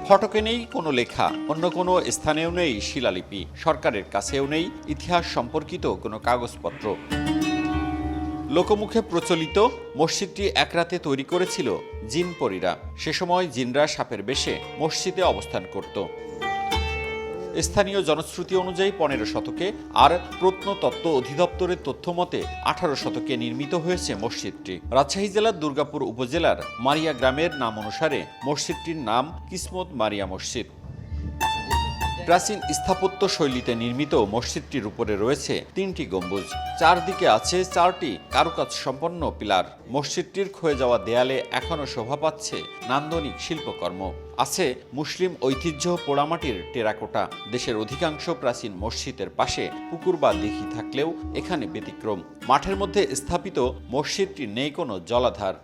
ফটকে নেই কোনো লেখা, অন্য কোনো স্থানেও নেই শিলালিপি, সরকারের কাছেও নেই ইতিহাস সম্পর্কিত কোনো কাগজপত্র। লোকমুখে প্রচলিত মসজিদটি এক রাতে তৈরি করেছিল জিনপরীরা। সে সময় জিনরা সাপের বেশে মসজিদে অবস্থান করত। স্থানীয় জনশ্রুতি অনুযায়ী 15 শতকে আর প্রত্নতত্ত্ব অধিদপ্তরের তথ্য মতে 18 শতকে নির্মিত হয়েছে মসজিদটি। রাজশাহী জেলার দুর্গাপুর উপজেলার মারিয়া গ্রামের নাম অনুসারে মসজিদটির নাম কিসমত মারিয়া মসজিদ। প্রাচীন স্থাপত্য শৈলীতে নির্মিত মসজিদটির উপরে রয়েছে 3টি গম্বুজ, চারদিকে আছে 4টি কারুকাজ সম্পন্ন পিলার। মসজিদটির ক্ষয়ে যাওয়া দেয়ালে এখনও শোভা পাচ্ছে নান্দনিক শিল্পকর্ম। আছে মুসলিম ঐতিহ্য পোড়ামাটির টেরাকোটা। দেশের অধিকাংশ প্রাচীন মসজিদের পাশে পুকুর বা দিঘি থাকলেও এখানে ব্যতিক্রম। মাঠের মধ্যে স্থাপিত মসজিদটির নেই কোনো জলাধার।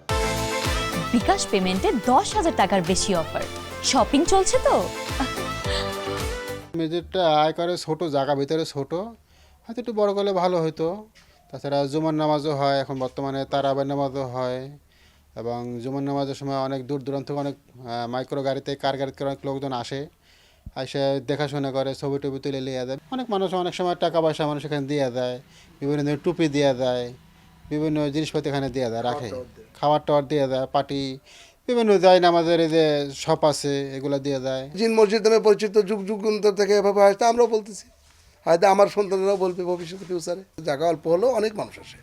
বিকাশ পেমেন্টে 10,000 টাকার বেশি অফার। শপিং চলছে তো। মসজিদটা আয়করে ছোট, জায়গা ভিতরে ছোট, হয়তো একটু বড় করলে ভালো হতো। তাছাড়া জুমার নামাজও হয়, এখন বর্তমানে তারাবের নামাজও হয়, এবং জুমার নামাজের সময় অনেক দূর দূরান্ত থেকে অনেক মাইক্রো গাড়িতে, কার গাড়িতে অনেক লোকজন আসে, এসে দেখাশোনা করে, ছবি টবি তুলে নিয়ে যায়। অনেক মানুষ অনেক সময় টাকা পয়সা মানুষ এখানে দিয়ে দেয়, বিভিন্ন ধরনের টুপি দেওয়া যায়, বিভিন্ন জিনিসপাতি এখানে দেওয়া যায়, রাখে, খাবার টাবার দিয়ে দেয়, পাটি বিভিন্ন যায়, নামাজের এই যে শপ আছে এগুলো দিয়ে যায়। জিন মসজিদ নামে পরিচিত যুগ যুগান্তর থেকে এভাবে হয়তো আমরাও বলতেছি, হয়তো আমার সন্তানরাও বলবে ভবিষ্যতে, ফিউচারে। জায়গা অল্প হলেও অনেক মানুষ আসে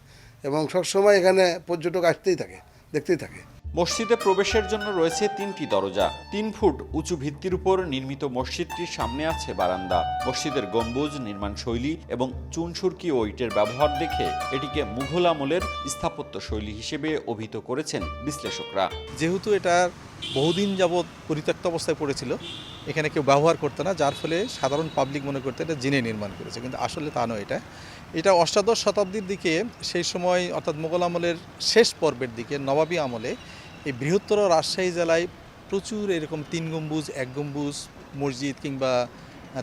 এবং সবসময় এখানে পর্যটক আসতেই থাকে, দেখতেই থাকে। মসজিদে প্রবেশের জন্য রয়েছে 3টি দরজা। 3 ফুট উঁচু ভিত্তির উপর নির্মিত মসজিদটির সামনে আছে বারান্দা। মসজিদের গম্বুজ, নির্মাণ শৈলী এবং চুনসুরকি ও ইটের ব্যবহার দেখে এটিকে মুঘল আমলের স্থাপত্য শৈলী হিসেবে অভিহিত করেছেন বিশ্লেষকরা। যেহেতু এটা বহুদিন যাবৎ পরিত্যক্ত অবস্থায় পড়েছিল, এখানে কেউ ব্যবহার করতো না, যার ফলে সাধারণ পাবলিক মনে করতে এটা জিনে নির্মাণ করেছে, কিন্তু আসলে তা নয়। এটা অষ্টাদশ শতাব্দীর দিকে, সেই সময় অর্থাৎ মোগল আমলের শেষ পর্বের দিকে, নবাবী আমলে এই বৃহত্তর রাজশাহী জেলায় প্রচুর এরকম 3 গম্বুজ, 1 গম্বুজ মসজিদ কিংবা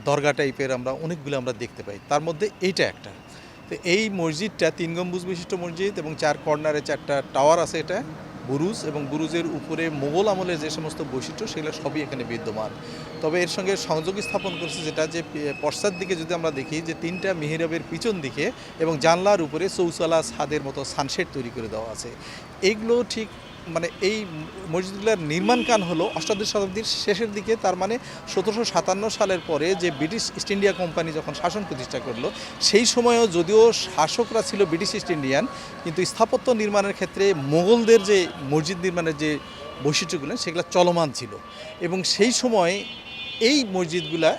দরগা টাইপের অনেকগুলো আমরা দেখতে পাই। তার মধ্যে এইটা একটা। তো এই মসজিদটা 3 গম্বুজ বিশিষ্ট মসজিদ এবং 4 কর্নারে 4টা টাওয়ার আছে, এটা বুরুজ, এবং বুরুজের উপরে মোগল আমলের যে সমস্ত বৈশিষ্ট্য সেগুলো সবই এখানে বিদ্যমান। তবে এর সঙ্গে সংযোগ স্থাপন করছে যেটা, যে পশ্চাৎ দিকে যদি আমরা দেখি যে 3টা মিহরাবের পিছন দিকে এবং জানলার উপরে চৌচালা ছাদের মতো সানশেড তৈরি করে দেওয়া আছে। এইগুলো ঠিক এই মসজিদগুলোর নির্মাণকাল হলো অষ্টাদশ শতাব্দীর শেষের দিকে। তার মানে 1757 সালের পরে যে ব্রিটিশ ইস্ট ইন্ডিয়া কোম্পানি যখন শাসন প্রতিষ্ঠা করলো, সেই সময়ও যদিও শাসকরা ছিল ব্রিটিশ ইস্ট ইন্ডিয়ান, কিন্তু স্থাপত্য নির্মাণের ক্ষেত্রে মোগলদের যে মসজিদ নির্মাণের যে বৈশিষ্ট্যগুলো সেগুলো চলমান ছিল, এবং সেই সময় এই মসজিদগুলা,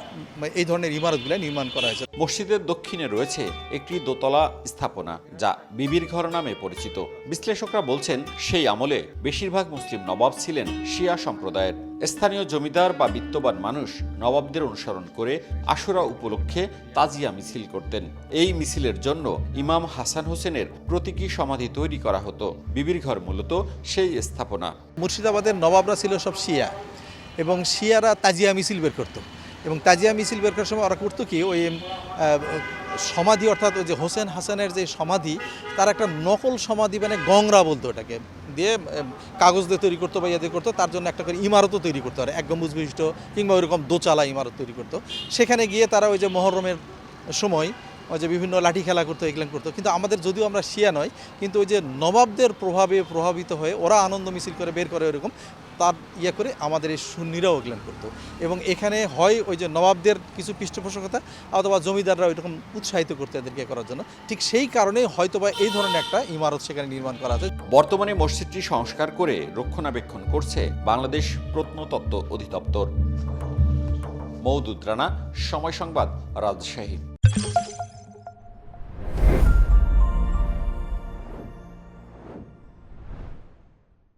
এই ধরনের ইমারতগুলা নির্মাণ করা হয়েছে। মসজিদের দক্ষিণে রয়েছে একটি দোতলা স্থাপনা, যা বিবির ঘর নামে পরিচিত। বিশ্লেষকরা বলছেন, সেই আমলে বেশিরভাগ মুসলিম নবাব ছিলেন শিয়া সম্প্রদায়ের। স্থানীয় জমিদার বা বিত্তবান মানুষ নবাবদের অনুসরণ করে আশুরা উপলক্ষে তাজিয়া মিছিল করতেন। এই মিছিলের জন্য ইমাম হাসান হোসেনের প্রতীকী সমাধি তৈরি করা হতো। বিবির ঘর মূলত সেই স্থাপনা। মুর্শিদাবাদের নবাবরা ছিল সব শিয়া, এবং শিয়ারা তাজিয়া মিছিল বের করতো, এবং তাজিয়া মিছিল বের করার সময় ওরা করতো কি, ওই সমাধি, অর্থাৎ ওই যে হোসেন হাসানের যে সমাধি, তার একটা নকল সমাধি, গংরা বলতো ওটাকে, দিয়ে কাগজ দিয়ে তৈরি করতো বা ইয়ে দিয়ে করতো, তার জন্য একটা করে ইমারতও তৈরি করতে পারে, 1 গম্বুজ বিশিষ্ট কিংবা ওইরকম দোচালা ইমারত তৈরি করতো। সেখানে গিয়ে তারা ওই যে মহরমের সময় ওই যে বিভিন্ন লাঠি খেলা করতো, এগুলো করতো। কিন্তু আমাদের, যদিও আমরা শিয়া নয়, কিন্তু ওই যে নবাবদের প্রভাবে প্রভাবিত হয়ে ওরা আনন্দ মিছিল করে বের করে, ওইরকম তার করে আমাদের এই সুন্নিরাও এগুলো করতো। এবং এখানে হয় ওই যে নবাবদের কিছু পৃষ্ঠপোষকতা, অথবা জমিদাররা ওইরকম উৎসাহিত করতো এদেরকে করার জন্য। ঠিক সেই কারণে হয়তোবা এই ধরনের একটা ইমারত সেখানে নির্মাণ করা আছে। বর্তমানে মসজিদটি সংস্কার করে রক্ষণাবেক্ষণ করছে বাংলাদেশ প্রত্নতত্ত্ব অধিদপ্তর। মওদুদ রানা, সময় সংবাদ, রাজশাহী।